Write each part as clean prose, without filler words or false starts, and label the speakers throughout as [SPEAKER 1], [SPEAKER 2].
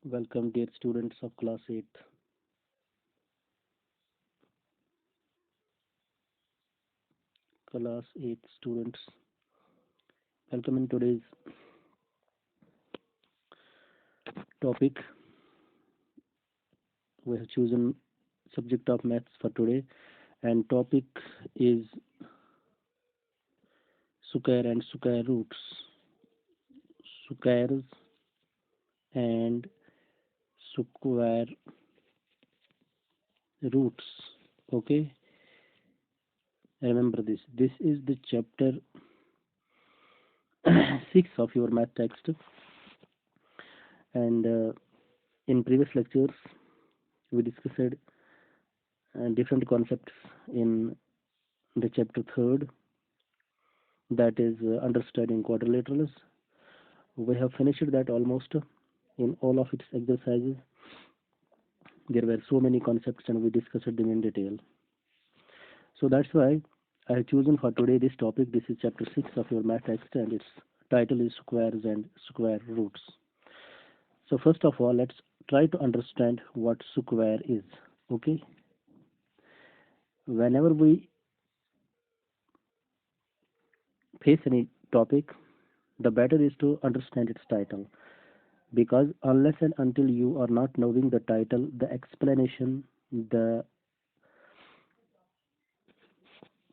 [SPEAKER 1] Welcome, dear students of class 8th. Class 8 students, welcome in today's topic. We have chosen subject of maths for today, and topic is square and square roots, squares and square roots. Okay, remember this. This is the chapter 6 of your math text, and in previous lectures we discussed different concepts in the chapter 3rd, that is understanding quadrilaterals. We have finished that almost in all of its exercises. There were so many concepts and we discussed them in detail. So that's why I have chosen for today this topic. This is chapter 6 of your math text and its title is squares and square roots. So first of all, let's try to understand what square is. Okay, whenever we face any topic, the better is to understand its title, because unless and until you are not knowing the title, the explanation, the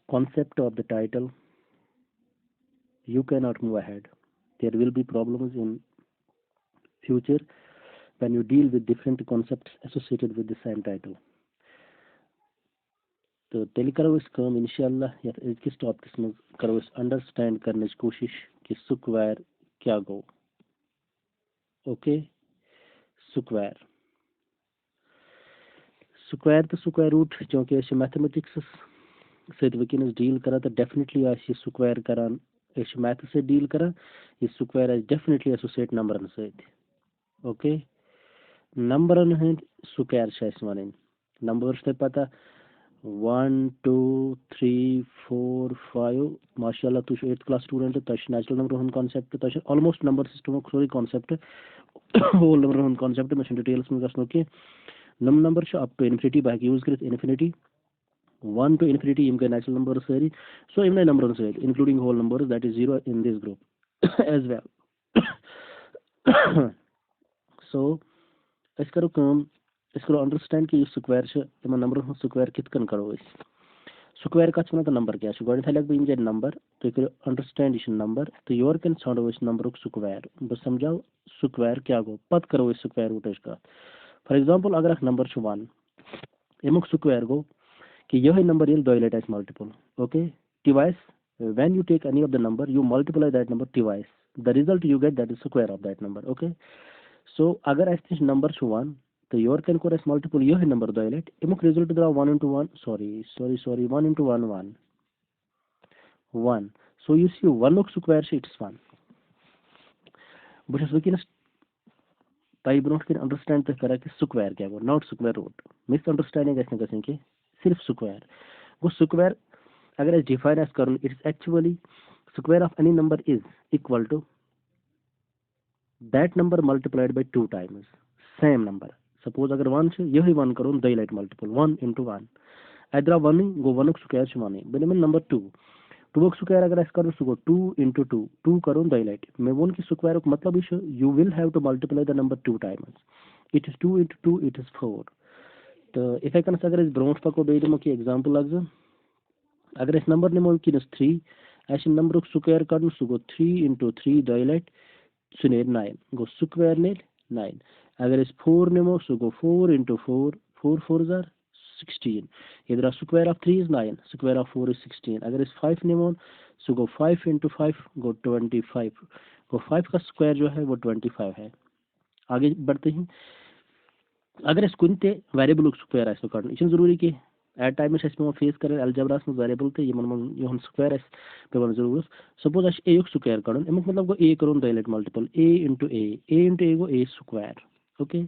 [SPEAKER 1] concept of the title, you cannot move ahead. There will be problems in future when you deal with different concepts associated with the same title. तो तेली करो इस काम इंशाल्लाह यार इस topic में करो इस अंडरस्टैंड करने की कोशिश कि स्क्वायर क्या गो. ओके, स्क्वायर स्क्वायर तो स्क्वायर रूट चूंकि मैथमेटिक्स सहित वनस डील करा तो डेफिनेटली स्क्वायर करान मैथ से डील करा यह स्क्वायर डेफिनेटली एसोसिएट नंबरन सहित. ओके, नंबरन हंद स्क्वायर वन नंबर पता 1 2 3 4 5 माशाल्लाह तुम 8th क्लास स्टूडेंट तुम नेचुरल नंबर हंद कॉन्सेप्ट तुम almost number system sorry concept whole number हंद कॉन्सेप्ट मे डिटेल्स में गो कि नम नंबर अप टू इन्फिनिटी बह यूज कर इन्फिनिटी 1 to infinity यम गए नेचुरल नंबर सारी सो यम नंबर सहित including whole number that is 0 in this group as well. So अस करो अंडरस्टैंड कि स्क्वायर इन नंबर स्क्वायर कित कन करो स्क्वायर कत वन तो नंबर क्या गो लग बह इन नंबर तुम करो अंडरस्टैंड यह नंबर तो योर कन ाणो नंबर स्क्वायर बह समझाओ स्क्वायर क्या गो पत करो स्क्वायर रूट कत. फॉर एग्जांपल अगर नंबर 1 अमुक स्क्वायर गो कि यह नंबर ये दो let multiple. Okay, twice when you take any of the number you multiply that number twice, the result you get that is square of that number. Okay, so अगर अस number 1 तो योर कैन कोर multiple यह number दो लट अमुक result द्राव 1 into 1 sorry 1 into 1 1 so you see 1 square it's 1. बहुत वनस तय ब्रो अंडरस्टैंड तुम करा कि स्क्वायर क्या गो not square root misunderstanding गई कि सिर्फ स्क्वायर गो स्क्वायर अगर डिफाइन कर it's actually square of any number is equal to that number multiplied by 2 times same number. Suppose अगर 1 यही 1 करो दो लट मल्टीपल 1 into 1 अदरा 1 गो 1 स्क्वायर 1 बने नंबर 2 2 स्क्वायर अगर करो सो गो 2 into 2 2 करो दो लट मे वो स्क्वायर मतलब you will have to multiply the number 2 times. It is 2 into 2 it is 4. तो इथे कन अगर ब्रो पको बे दमो कि एग्जांपल लग अगर नंबर नमो वनस 3 अस नंबर स्क्वायर कड़ सह गो 3 into 3 दो लट सह ने 9 गो स्क्वायर ने 9. अगर 4 नमो सह गो 4 into 4 4 4 जार 16 इधर square of 3 is 9 square of 4 is 16. अगर 5 नमो सह गो 5 into 5 गो 25 गो 5 का स्क्वायर जो है वो 25 है. आगे बढ़ते हैं अगर कुन वेरिएबल स्क्वायर कड़ यह जरूरी कि एट टाइम फेस कर अलजबरास में वेरिएबल तो इन स्क्वायर पे जरूरत. सपोज ए स्क्वायर कड़ अमुक मतलब गो ए करो दो लट मल्टीपल ए इंटू ए गो ए स्क्वायर. ओके,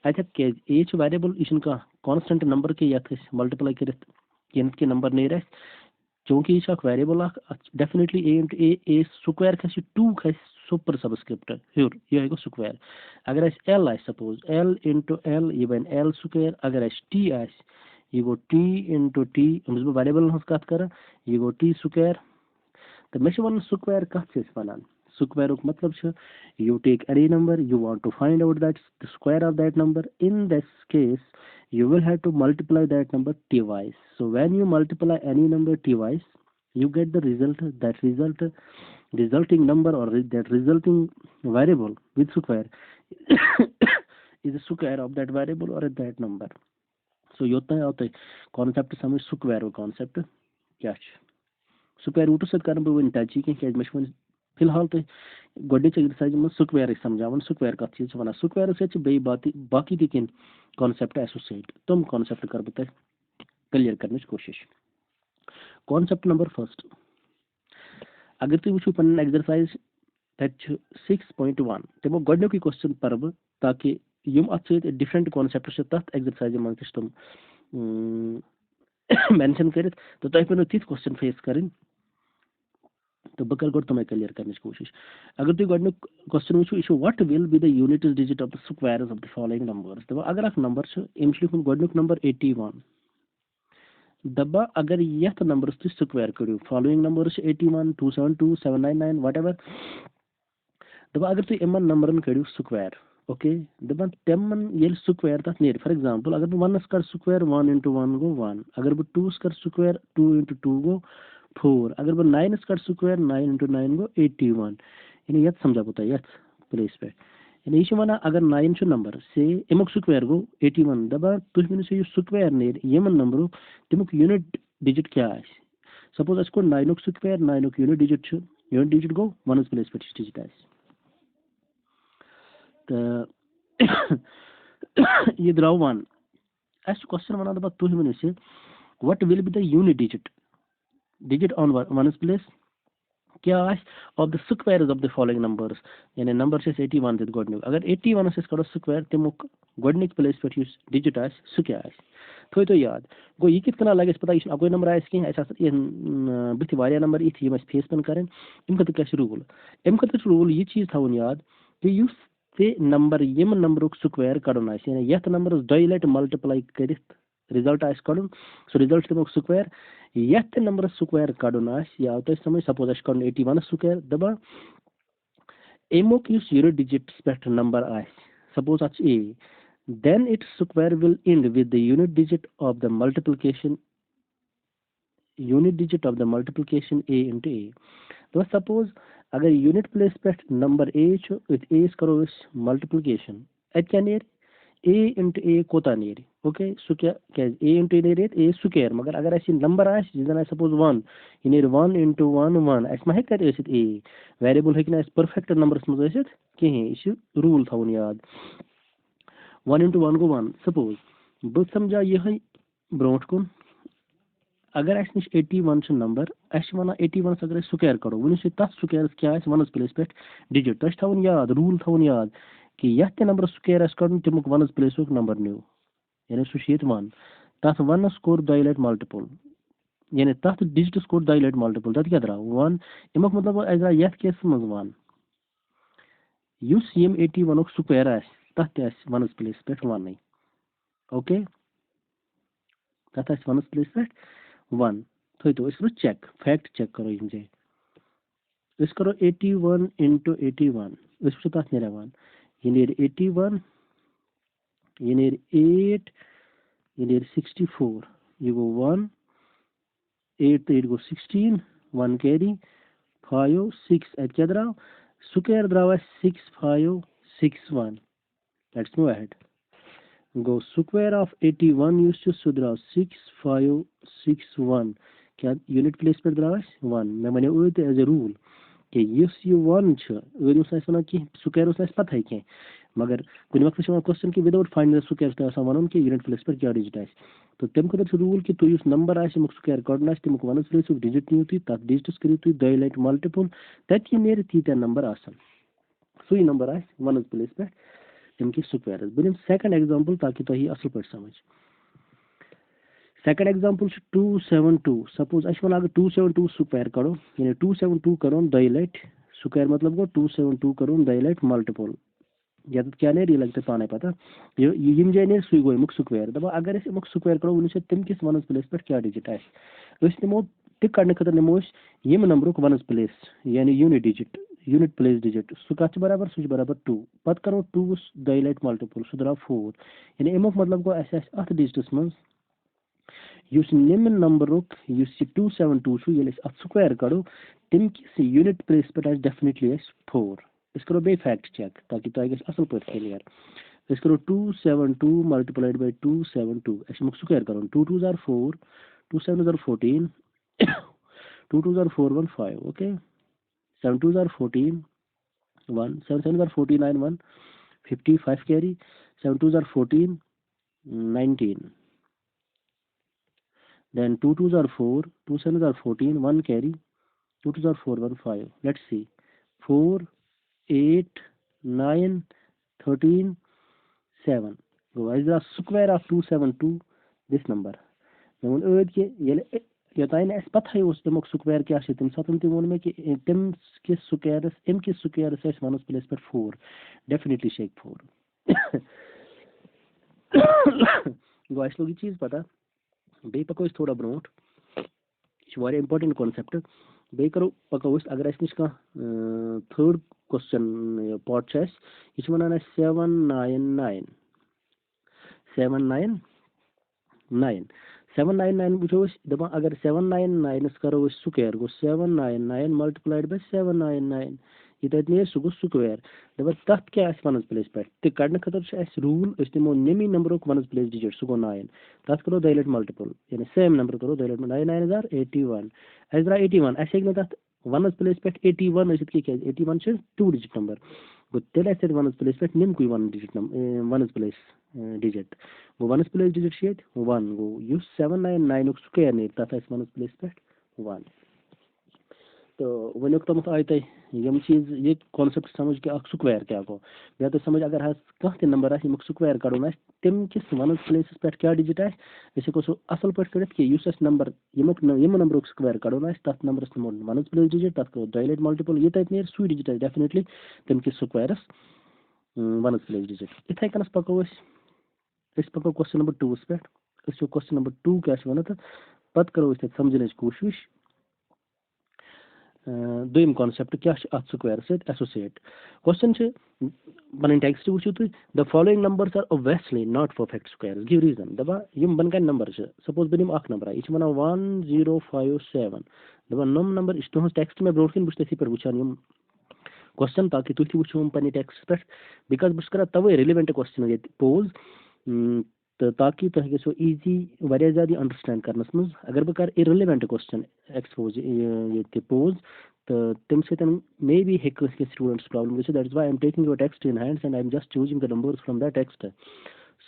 [SPEAKER 1] अतः ए वेरिएबल यह कह कांस्टेंट नंबर के ये मल्टीप्लाई कर नंबर नहीं रह चूंकि यह variable definitely a into A square Khas 2 Khas super subscript हूर यह गो स्क्वायर अगर एल आ सपोज एल इंटू एल यह बन एल स्क्वायर अगर टी आ यह गो टी इंटू टी बह वेरिएबल हज कत कर यह गो टी स्क्वायर तो मे वन स्क्वायर कत वन स्क्वायर मतलब you take any number you want to find out that the square of that number. In this case you will have to multiply that number twice. So when you multiply any number twice you get the result. That resulting number or that resulting variable with square is the square of that variable or that number. So योतना आता है concept समझ square concept क्या square root सत कर बह one टची क्या मे फिलहाल तो गोच एक्सरसाइज में स्क्वायर समझावन स्क्वायर कत चीज वन स्क्वायर सत्य बाकी तक कॉन्सेप्ट एसोसिएट तम कॉन्सेप्ट कर बह क्लियर करने कोशिश कॉन्सेप्ट नंबर फर्स्ट अगर तुम वो पन एक्सरसाइज तक 6.1 तमो गोडनुक क्वेश्चन पर बह ताकि यम अत डिफरेंट कॉन्सेप्ट तथ एक्सरसाइज मन तुम मेंशन कर तो तुम पे तिथ क्वेश्चन फेस करें तो बह कर तुम्हें क्लियर करने कोशिश अगर तुम गोडनुक क्वेश्चन वो यह what will be the unit digit of the squares of the following numbers दबा अगर अख नंबर अम्स लिखुन गोडनुक नंबर 81 दबा अगर यथ नंबरस तुम स्क्वायर करो फॉलोइंग नंबर्स 81 272 799 वट एवर दबा अगर तुम इमन नंबरन करो स्क्वायर ओके दपान तमन ये स्क्वायर तथ नेर फॉर एग्जांपल अगर बह 1 कर स्क्वायर 1 इंटू 1 गो 1 अगर बह 2 कर स्क्वायर 2 इंटू 2 गो 4 अगर बह 9 कर स्क्वायर 9 इंटू 9 गो 81 यानी यथ समझा बता यथ प्लेस पे यानी यह वन अगर 9 नंबर से अमुक स्क्वायर गो 81 दपा तुम वन से स्क्वायर नेर यमन नंबर तमुक यूनिट डिजिट क्या सपोज अस को 9 स्क्वायर 9 यूनिट डिजिट गो 1 प्लेस पे डिजिट आ यह द्राव 1 अस क्वेश्चन वन दपा तुम वन से what will be the unit digit on 1 place क्या of the squares of the following numbers यानी नंबर 81 दित गोडनुक अगर 81 करो स्क्वायर तमुक गोडनिक प्लेस पे डिजिट आ सह क्या थो तो याद गो यह कित कना लगे पता यह अकोई नंबर आस कह बुथ वारिया नंबर इथ यम फेस पेन करें अम खत क्या रूल अम खत रूल यह चीज थवन याद कि युस ते नंबर यम नंबर स्क्वायर कड़न यानी यथ नंबर 2 लट मल्टीप्लाई कर रिजल्ट आस कड़न सो रिजल्ट तमुक स्क्वायर यथ नंबर स्क्वायर कड़न या तो समझ सपोज अस कड़न 81 स्क्वायर दबा अमुक यूनिट डिजिट पे नंबर आ सपोज अत ए then its square will end with the unit digit of the multiplication a into a. तो suppose अगर यूनिट प्लेस पे नंबर ए विथ ए करो मल्टीप्लिकेशन अत क्या नेर ए इंटू ए कोता नेर ओके सो क्या ए इंटू ए नेर ए स्क्वायर मगर अगर ऐसे नंबर आ सपोज 1 यह नेर 1 इंटू 1 1 अस मा कर ए वेरिएबल हे परफेक्ट नंबरस मज कहें यह रूल थवन याद 1 इंटू 1 गो 1 सपोज बह समझा यह ब्रोट कुन अगर अस नश 81 नंबर अस वन 81 अगर स्क्वायर करो वन तथ स्क्वायर क्या 1 प्लेस पे डिजिट तो थवन याद रूल थवन याद कि यथ ते नंबर स्क्वायर आस कड़न तमुक 1 प्लेस नंबर न्यू यानी सह 1 तथ 1 कोर 2 लट मल्टीपल यानी तथ डिजिटस कोर 2 लट मल्टीपल तथ क्या द्राव 1 अमुक मतलब अस द्राव यथ केस मज 1 युस यम 81 स्क्वायर आस तथ ते 1 प्लेस पे 1 ओके तथ 1 प्लेस पे 1 थो तो करो चेक फैक्ट चेक करो यम जाए करो 81 इंटू 81 वो तथ नेर 1 यह नेर 81 यह नेर 8 यह नेर 64 यह गो 1 8 तो 8 गो 16 1 कैरी 5 6 अत क्या द्राव स्क्वायर द्राव 6 5 6 1 लेट्स मूव अहेड गो स्क्वायर ऑफ 81 यूज टू सह द्राव 6 5 6 1 क्या यूनिट प्लेस पे द्राव 1 मे वन एज ए रूल कि यह 1 वन कह स्क्वायर पता कह मगर कुछ वक्त क्वेश्चन कि without find the square one कि यूनिट प्लेस पे क्या डिजिट तो तम खुद रूल कि तुम नंबर आमुक स्क्वायर कड़न तमुक 1 प्लेस डिजिट नियो तथ डिजिटस करो तुम 2 लट मल्टीपल तत नेर तीत नंबर आसन सही नंबर 1 प्लेस पे तम कि स्क्वायर बह दिम सेकंड एग्जांपल ताकि तुम असल पे समझ सेकंड एग्जांपल 272 सपोज अस वन अगर 272 स्क्वायर करो यानी 272 करो दई लट स्क्वायर मतलब गो 272 करो दई लट मल्टीपल ये क्या नहीं लगता पाने पता यम जाए नहीं सु गो अमुक स्क्वायर दपा अगर अस अमुक स्क्वायर करो वन तम किस वनस प्लेस पे क्या डिजिट नमो टिक कड़ने खतर नमो यम नंबर वनस प्लेस यानी यूनिट प्लेस डिजिट सु कत बराबर सु बराबर 2 पत करो 2 दई लट मल्टीपल सु द्राव 4 यानी अमुक मतलब गो अत डिजिटस मज निम्न नंबरुक 272 ये स्क्वायर करो तम किस यूनिट प्लेस पे डेफिनेटली 4 अस करो बे फैक्ट चेक ताकि तुम गस असल पे क्लियर अस करो 272 मल्टीप्लाइड बाय 272 अस स्क्वायर करो 2 2 jar 4 2 7 jar 14 2 2 jar 4 1 5 okay 7 2 jar 14 1 7 7 jar 49 1 55 carry 7 2 jar 14 19 then 2 2s are 4 2 7s are 14 1 carry 2 2s are 4 1 5 let's see 4 8 9 13 7 go is the square of 272 this number when öd ke yele yotain es pathay us demok square kya she tim satum tim mon me ki tim ke square m ke square is minus place per 4 definitely shake 4 go is logi cheez pata बे पको थोड़ा brought यह important concept बे करो पको अगर अस नश third question pot यह one 799 799 799 वो दपा अगर 799 करो स्क्वायर गो 799 मल्टीप्लाइड बाय 799 ये नी सह गो स्क्वायर दपा तथ क्या वनस प्लेस पे तो कड़ने खतर रूल नमो नमी नंबर वनस प्लेस डिजिट सह गो 9 तथ करो दई लट मल्टीपल यानी सेम नंबर करो दई लट 9 9 जार 81 अस द्रा 81 अस हे तथ वनस प्लेस पे 81 क्या 81 2 डिजिट नंबर गो तेल वनस प्लेस पे निम कोई वन डिजिट वनस प्लेस डिजिट गो वनस प्लेस डिजिट 1 गो 799 स्क्वायर नी तथ वनस प्लेस पे 1 तो वन तम आय तम चीज ये कॉन्सेप्ट समझ कि स्क्वायर क्या गो या तो समझ अगर कह त नंबर स्क्वायर कड़न तम किस वनस प्लेस पे क्या डिजिट सो सह असल पे कर नंबर यम नंबर स्क्वायर कड़न तथ नंबर नमो वनस प्लेस डिजिट तथ करो दई लट मल्टीपल ये नी सू डिजिट डेफिनेटली तम किस स्क्वायरस वनस प्लेस डिजिट इथे कन पको पको क्वेश्चन नंबर 2 पे क्वेश्चन नंबर 2 क्या वन तो पत करो समझन कोशिश दोम कॉन्सेप्ट क्या स्क्वायर सत एसोसिएट क्वेश्चन पन टेक्स्ट वो तुम the following numbers are obviously not perfect squares give reason दपा यम बन कन नंबर सपोज बह दिम नंबर यह वन 1057 दपा नम नंबर यह तुम टेक्स्ट में ब्रोट कन बहुत पे वुचान यम क्वेश्चन ताकि तुम वो पे टेक्स्ट पे बिकॉज बहुत कर तवे रिलेवेंट क्वेश्चन ये पोज तो ताकि तुम गो ईजी वारिया ज़्यादा अंडरस्टैंड करनस मज अगर बह कर इररिलेवेंट क्वेश्चन एक्सपोज ये पोज तो तम सतन मे बी हे स्टूडेंट्स प्रॉब्लम गो that is why I am taking your text in hands and I am just choosing the numbers from that text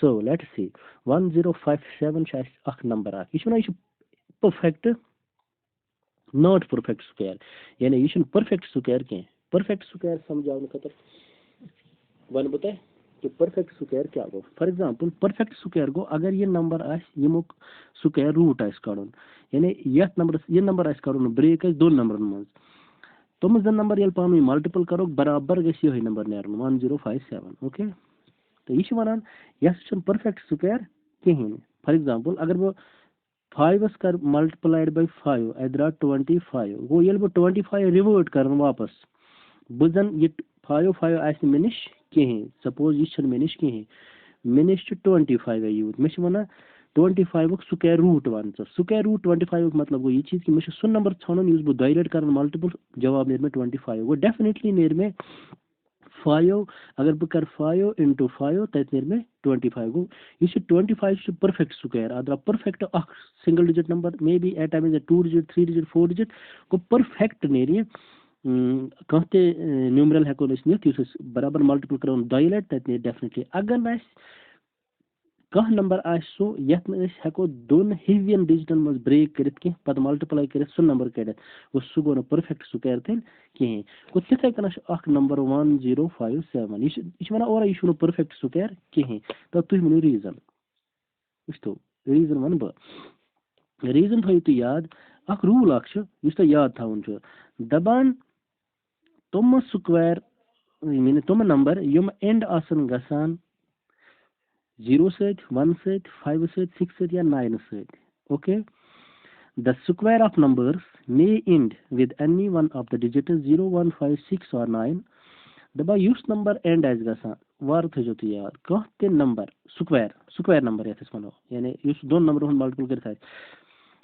[SPEAKER 1] so let's see 1057 number यह वन यह परफेक्ट नॉट परफेक्ट स्क्वायर यानी यह perfect square कह perfect square समझा खतर वन बह तुम कि परफेक्ट स्क्वायर क्या गो फॉर एग्जांपल परफेक्ट स्क्वायर गो अगर ये नंबर यमुक स्क्वायर रूट कड़न यानी ये नंबर कड़न ब्रेक दोन नंबर मज तम जन नंबर ये पानी मल्टीपल करो बराबर गई नंबर नेरन 1057 ओके तो यह वन यह परफेक्ट स्क्वायर कहें फॉर एग्जांपल अगर बह 5 कर मल्टीप्लाइड बाय 5 अ द्रा 25 गो ये बह 25 रिवर्ट कर वापस बह जन ये 5 आस मे नश कहें सपोज यह मे नश कहें मे नश 25 यूत मे वन 25 स्क्वायर रूट वन स्क्वायर रूट 25 मतलब गो ये चीज कि मे सह नंबर ान बह दई लट कर मल्टीपल जवाब नीर मे 25 गो डेफिनेटली नीर मे 5 अगर बह कर 5 into 5 तत नीर मे 25 गो यह 25 परफेक्ट स्क्वायर अद्रा perfect single digit number may be at time 2 digit 3 digit 4 digit गो परफेक्ट नीर कह न्यूमरल हेको निस बराबर मल्टीपल कर दई लट तत नीर डेफिनेटली अगर कह नंबर सो यथ हेको दोन हिवियन डिजिटन मज ब्रेक कर पे मल्टीप्लाई कर सह नंबर कड़ित गो सह गो परफेक्ट स्क्वायर तेल कहें गो तिथे कन नंबर 1057 यह वन और यह परफेक्ट स्क्वायर कहें तो तुम वो रीजन वो रीजन वन बह रीजन थो तु याद अख रूल अस याद थवन दपान तुम स्क्वायर मीन तुम नंबर यम एंड आसन गसान 0 सत 1 सत 5 सत 6 सत या 9 सत okay the square of numbers may end with any one of the digits 0 1 5 6 or 9 दबा युस नंबर एंड आस गसान वार थो तु याद कह ते नंबर स्क्वायर स्क्वायर नंबर ये वनो यानी युस दोन नंबर हूं मल्टीपल कर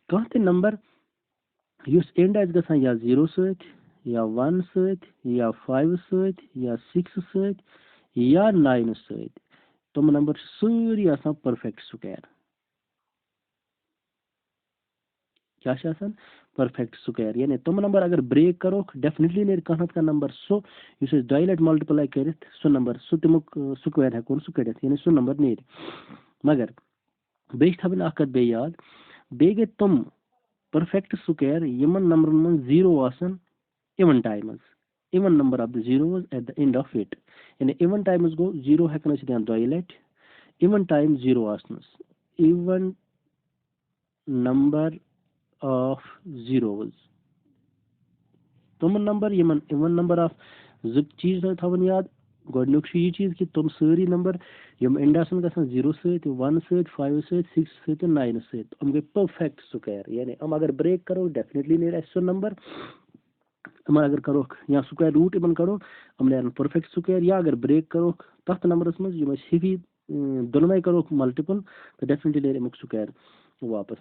[SPEAKER 1] कह ते नंबर युस एंड आस गसान या 0 सत या 1 सत या 5 सत या 6 सत या 9 सत तुम नंबर सारी आसान परफेक्ट स्क्वायर क्या परफेक्ट स्क्वायर यानी तुम नंबर अगर ब्रेक करो डेफिनेटली नेर कह का नंबर सो युस दो लट मल्टीप्लाई कर सो नंबर सो तमुक स्क्वायर हेकोन सो कड़ित यानी सो नंबर नेर मगर बे थवन अ कत बे याद बे गए तुम परफेक्ट स्क्वायर यमन नंबर मन जीरो आसन even times even number of the zeros at the end of it यानी इवन टाइम्स गो जीरो हेकन दियान दो लट even time zero asanas even number of zeros तुम number Yemen even number of जो चीज थवन याद गोडनुक ये चीज कि तुम सारी नंबर यम इंडासन गसन 0 सत 1 सत 5 सत 6 सत 9 सत हम गए परफेक्ट स्क्वायर यानी हम अगर ब्रेक करो डेफिनेटली नेर ऐसा नंबर हम अगर करो या स्क्वायर रूट इवन करो हम नेर परफेक्ट स्क्वायर या अगर ब्रेक करो तथ नंबरस मज यम हिवी दोनों करो मल्टीपल तो डेफिनेटली नेर अमुक स्क्वायर वापस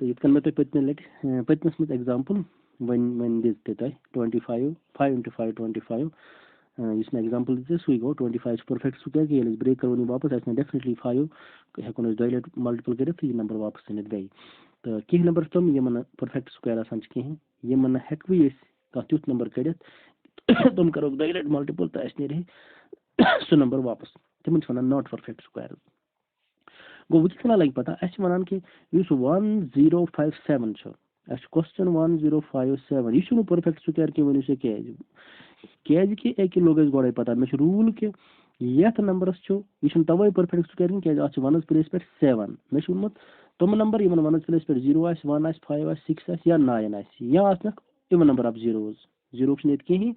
[SPEAKER 1] तो ये मैं तो पतनस मत एग्जांपल वन दिस तह 25 5 into 5 25 इस एग्जांपल दिते सु गो 25 परफेक्ट स्क्वायर कि ये ब्रेक करो वापस आस डेफिनेटली 5 हेकोन दो लट मल्टीपल कर ये नंबर वापस अनित गई तो कह नंबर तुम यमन परफेक्ट स्क्वायर आसान कहें यमन हेकु कह तुथ नंबर कड़ित तुम करो दो लट मल्टीपल तो अस नी सो नंबर वापस तिमन वन नॉट परफेक्ट स्क्वायर गो वो क्या लगे पता अस वन कि 1057 क्वेश्चन 1057 यह परफेक्ट स्क्वायर कि वन कि एक लोग गोड़े पता मे रूल कि यथ नंबरस यह तवे परफेक्ट स्क्वायर क्या वनस प्लेस पे 7 मे वोनमुत तुम नंबर इन वनस प्लेस पे 0 1 5 6 या 9 या इवन नंबर ऑफ जीरो कहीं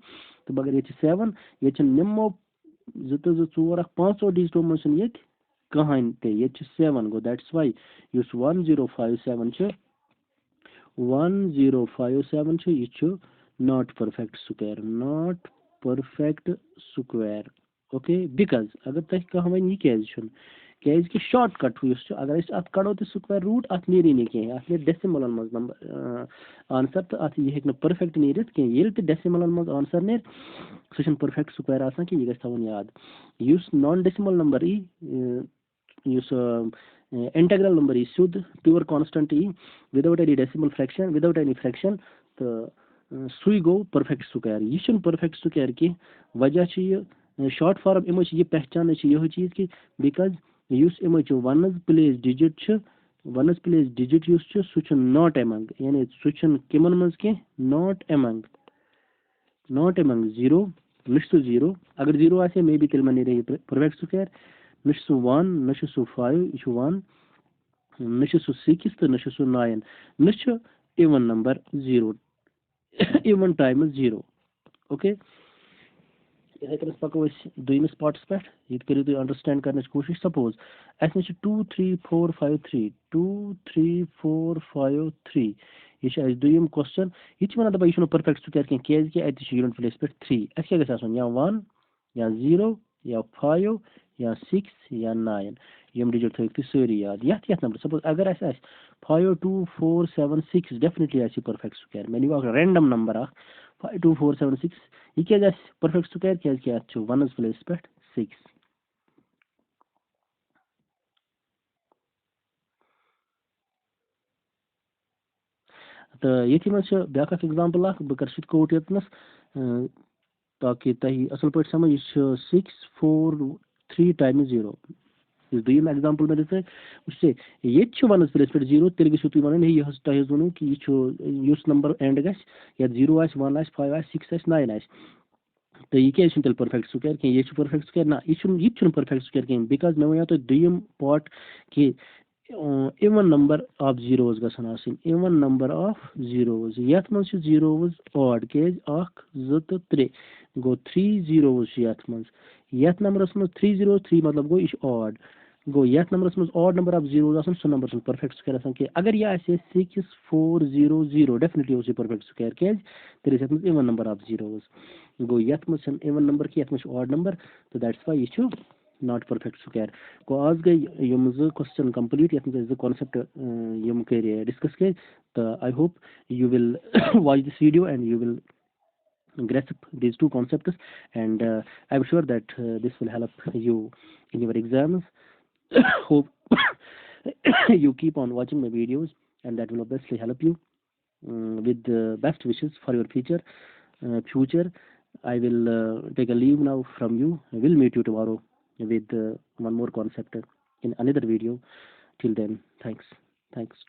[SPEAKER 1] तो मगर ये 7 ये निमो जो जोर 5 डिजिटो मन ये कहान ते ये 7 गो दैट्स वाई युस 1057 1057 यह not perfect square okay because अगर तह कह वन यह क्या शॉर्टकट अगर अत कड़ो तो स्क्वायर रूट अत नी नी कहें अत नीर डेसिमल मज नंबर आंसर तो अत यह हे परफेक्ट नीरित कहें डेसिमल मज आंसर नीर सह परफेक्ट स्क्वायर आसान कि यह गवन याद use non decimal number integral number यी शुद्ध प्योर कांस्टेंट यी without any decimal fraction without any fraction तो सुई गो परफेक्ट स्क्वायर यह परफेक्ट स्क्वायर की वजह शॉर्ट फॉर्म इमो यह पहचान यह चीज कि बिकॉज युस इमो वनस प्लेस डिजिट सह नॉट एमंग यानी सह किमन मज कह not among zero no zero अगर जीरो आ मे बी तेल नी परफेक्ट स्क्वायर न 1 न 5 यह 1 न 6 तो न 9 न even number 0 even time 0 okay इथे कन पको दोयमिस पार्टस पे ये करियो तुम अंडरस्टैंड करने कोशिश सपोज अस नश 2 3 4 5 3 2 3 4 5 3 यह दोयम क्वेश्चन ये वन दपा यह परफेक्ट स्क्वायर कह यूनिट प्लेस पे 3 अस क्या गस या 1 या 0 या 5 या 6 या 9 यम डिजिट थो तुम सारी याद यथ नंबर सपोज अगर अस 5 2 4 7 6 डेफिनेटली आसि परफेक्ट स्क्वायर मे नी रैंडम नंबर 5 2 4 7 6 यह क्या परफेक्ट स्क्वायर क्या वनस प्लेस पे 6 तो ये मज ब्या एग्जाम्पल बह कर कोट यतनस ताकि तह असल पे समझ यह 6 4 3 टाइम्स 0 इस दोयम एग्जाम्पल मे दिते उससे ये वनस प्लेस पे 0 तेल गो तुम वन यह तह वो कि यह नंबर एंड गया 0 आ 1 आ 5 आ 6 आ 9 तो यह क्या तेल परफेक्ट स्क्वायर कह यह परफेक्ट स्क्वायर ना यह परफेक्ट स्क्वायर कह बिकॉज मे वो तो दोयम पार्ट कि even number of zeros गसन आसिन even number of zeros यथ मज zeros odd केज अख ज तो 3 गो 3 zeros यथ मज यथ नंबरस मज 303 मतलब गो इश odd गो यथ नंबरस मज odd number of zeros आसन सो नंबर परफेक्ट स्क्वायर आसन के अगर यह आसे 6400 डेफिनेटली उसे परफेक्ट स्क्वायर केज तेरे यथ मज even number of zeros गो यथ मज even number की यथ मज odd number तो दैट्स व्हाई यह not perfect square को आज गई यम ज क्वेश्चन कंप्लीट यत ज कॉन्सेप्ट यम करे डिस्कस के तो I hope you will watch this video and you will grasp these two concepts and I'm sure that this will help you in your exams. Hope you keep on watching my videos and that will obviously help you with the best wishes for your future. I will take a leave now from you. I will meet you tomorrow with one more concept in another video. Till then, thanks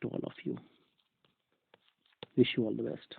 [SPEAKER 1] to all of you. Wish you all the best.